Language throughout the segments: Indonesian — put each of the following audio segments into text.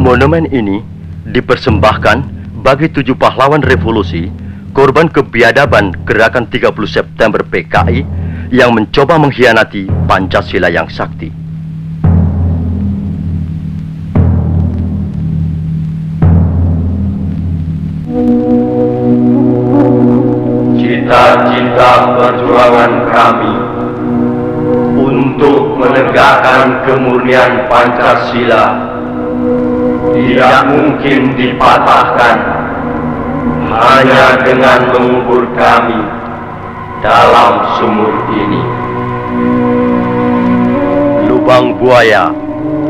Monumen ini dipersembahkan bagi 7 pahlawan revolusi, korban kebiadaban gerakan 30 September PKI yang mencoba mengkhianati Pancasila yang sakti. Cita-cita perjuangan kami untuk menegakkan kemurnian Pancasila tidak mungkin dipatahkan hanya dengan mengubur kami dalam sumur ini. Lubang Buaya,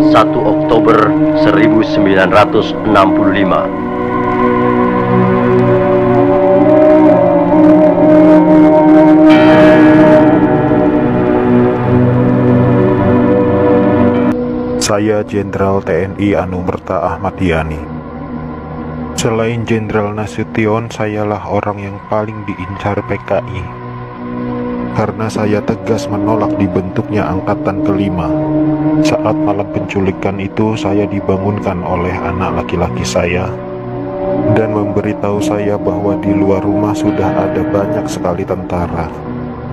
1 Oktober 1965. Saya Jenderal TNI Anumerta Ahmad Yani. Selain Jenderal Nasution, sayalah orang yang paling diincar PKI. Karena saya tegas menolak dibentuknya Angkatan Kelima. Saat malam penculikan itu, saya dibangunkan oleh anak laki-laki saya dan memberitahu saya bahwa di luar rumah sudah ada banyak sekali tentara.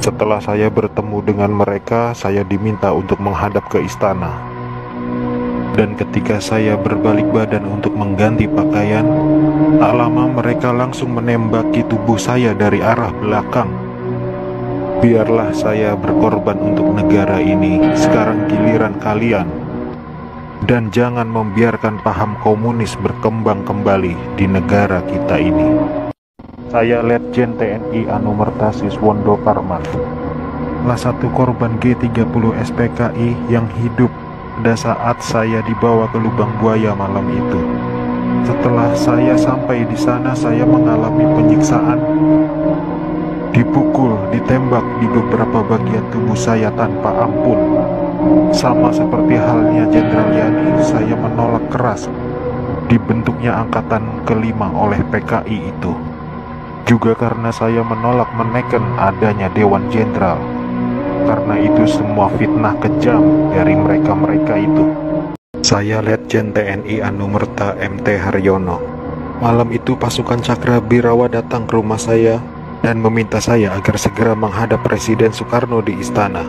Setelah saya bertemu dengan mereka, saya diminta untuk menghadap ke istana. Dan ketika saya berbalik badan untuk mengganti pakaian, tak lama mereka langsung menembaki tubuh saya dari arah belakang. Biarlah saya berkorban untuk negara ini, sekarang giliran kalian. Dan jangan membiarkan paham komunis berkembang kembali di negara kita ini. Saya Letjen TNI Anumerta Siswondo Parman, salah satu korban G30 SPKI yang hidup pada saat saya dibawa ke Lubang Buaya malam itu. Setelah saya sampai di sana, saya mengalami penyiksaan, dipukul, ditembak di beberapa bagian tubuh saya tanpa ampun. Sama seperti halnya Jenderal Yani, saya menolak keras dibentuknya Angkatan Kelima oleh PKI itu. Juga karena saya menolak menekan adanya Dewan Jenderal. Karena itu semua fitnah kejam dari mereka-mereka itu. Saya Letjen TNI Anumerta MT Haryono. Malam itu pasukan Cakra Birawa datang ke rumah saya dan meminta saya agar segera menghadap Presiden Soekarno di istana.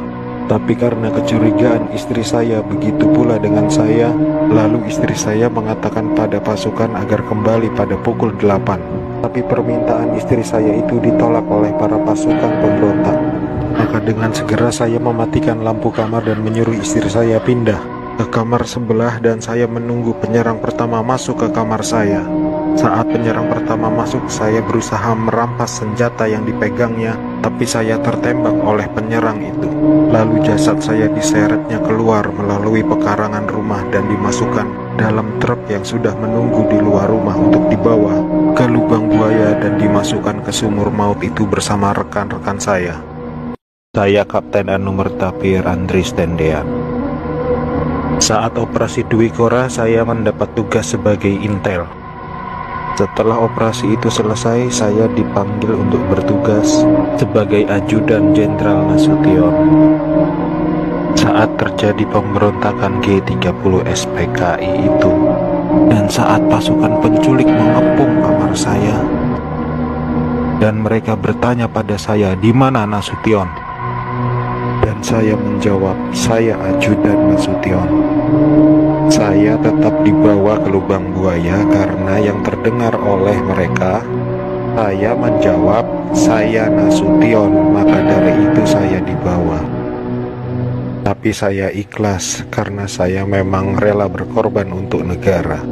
Tapi karena kecurigaan istri saya begitu pula dengan saya, lalu istri saya mengatakan pada pasukan agar kembali pada pukul 8. Tapi permintaan istri saya itu ditolak oleh para pasukan pemberontak. Maka dengan segera saya mematikan lampu kamar dan menyuruh istri saya pindah ke kamar sebelah, dan saya menunggu penyerang pertama masuk ke kamar saya. Saat penyerang pertama masuk, saya berusaha merampas senjata yang dipegangnya, tapi saya tertembak oleh penyerang itu. Lalu jasad saya diseretnya keluar melalui pekarangan rumah dan dimasukkan dalam truk yang sudah menunggu di luar rumah untuk dibawa ke Lubang Buaya dan dimasukkan ke sumur maut itu bersama rekan-rekan saya. Saya Kapten Anumerta Pierre Andries Tendean. Saat operasi Dwi Kora, saya mendapat tugas sebagai intel. Setelah operasi itu selesai, saya dipanggil untuk bertugas sebagai ajudan Jenderal Nasution. Saat terjadi pemberontakan G30 SPKI itu, dan saat pasukan penculik mengepung kamar saya, dan mereka bertanya pada saya, "Di mana Nasution?" Dan saya menjawab, "Saya ajudan Nasution." Saya tetap dibawa ke Lubang Buaya karena yang terdengar oleh mereka, saya menjawab, "Saya Nasution," maka dari itu saya dibawa. Tapi saya ikhlas karena saya memang rela berkorban untuk negara.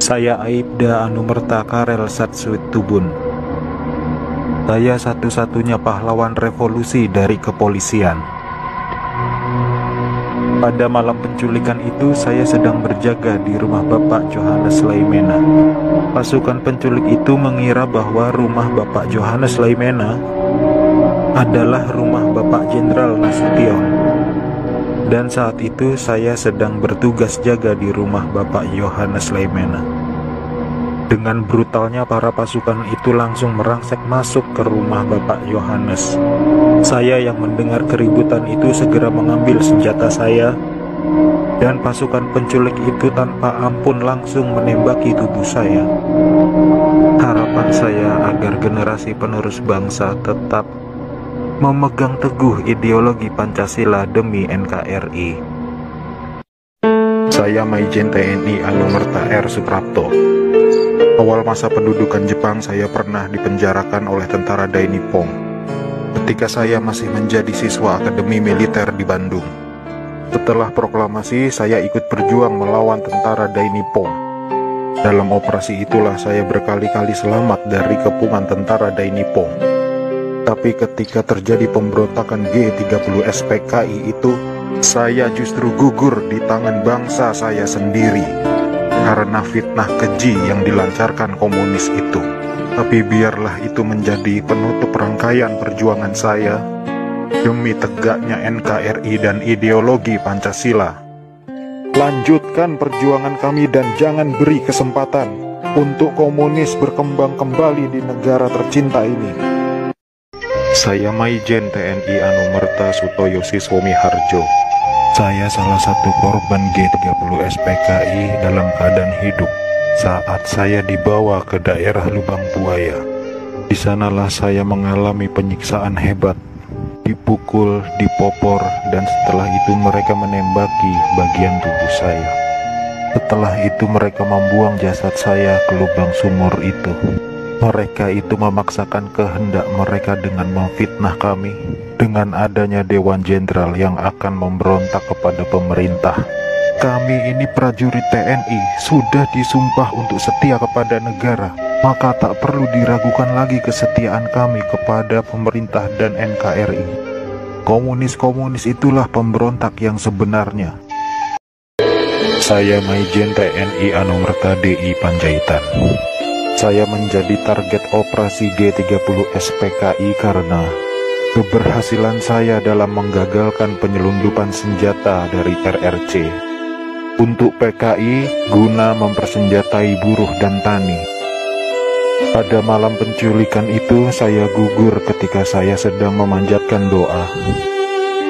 Saya Aibda Anumerta Karel Satsuit Tubun. Saya satu-satunya pahlawan revolusi dari kepolisian. Pada malam penculikan itu, saya sedang berjaga di rumah Bapak Johannes Laimena. Pasukan penculik itu mengira bahwa rumah Bapak Johannes Laimena adalah rumah Bapak Jenderal Nasution. Dan saat itu saya sedang bertugas jaga di rumah Bapak Johannes Laimena. Dengan brutalnya para pasukan itu langsung merangsek masuk ke rumah Bapak Johannes. Saya yang mendengar keributan itu segera mengambil senjata saya dan pasukan penculik itu tanpa ampun langsung menembaki tubuh saya. Harapan saya agar generasi penerus bangsa tetap memegang teguh ideologi Pancasila demi NKRI. Saya Maijen TNI Anumerta R. Suprapto. Awal masa pendudukan Jepang saya pernah dipenjarakan oleh tentara Dai Nippon ketika saya masih menjadi siswa Akademi Militer di Bandung. Setelah proklamasi, saya ikut berjuang melawan tentara Dai Nippon. Dalam operasi itulah saya berkali-kali selamat dari kepungan tentara Dai Nippon. Tapi ketika terjadi pemberontakan G30 SPKI itu, saya justru gugur di tangan bangsa saya sendiri karena fitnah keji yang dilancarkan komunis itu. Tapi biarlah itu menjadi penutup rangkaian perjuangan saya demi tegaknya NKRI dan ideologi Pancasila. Lanjutkan perjuangan kami dan jangan beri kesempatan untuk komunis berkembang kembali di negara tercinta ini. Saya Maijen TNI Anumerta Sutoyo Siswomi Harjo. Saya salah satu korban G30 SPKI dalam keadaan hidup saat saya dibawa ke daerah Lubang Buaya. Di sanalah saya mengalami penyiksaan hebat, dipukul, dipopor, dan setelah itu mereka menembaki bagian tubuh saya. Setelah itu mereka membuang jasad saya ke lubang sumur itu. Mereka itu memaksakan kehendak mereka dengan memfitnah kami dengan adanya Dewan Jenderal yang akan memberontak kepada pemerintah. Kami ini prajurit TNI sudah disumpah untuk setia kepada negara, maka tak perlu diragukan lagi kesetiaan kami kepada pemerintah dan NKRI. Komunis-komunis itulah pemberontak yang sebenarnya. Saya Maijen TNI Anumerta DI Panjaitan. Saya menjadi target operasi G30 SPKI karena keberhasilan saya dalam menggagalkan penyelundupan senjata dari RRC untuk PKI guna mempersenjatai buruh dan tani. Pada malam penculikan itu saya gugur ketika saya sedang memanjatkan doa.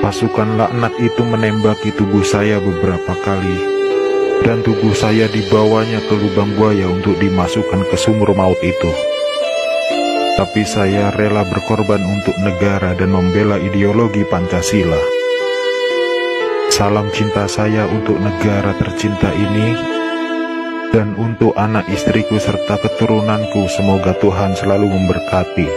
Pasukan laknat itu menembaki tubuh saya beberapa kali dan tubuh saya dibawanya ke lubang buaya untuk dimasukkan ke sumur maut itu. Tapi saya rela berkorban untuk negara dan membela ideologi Pancasila. Salam cinta saya untuk negara tercinta ini dan untuk anak istriku serta keturunanku. Semoga Tuhan selalu memberkati.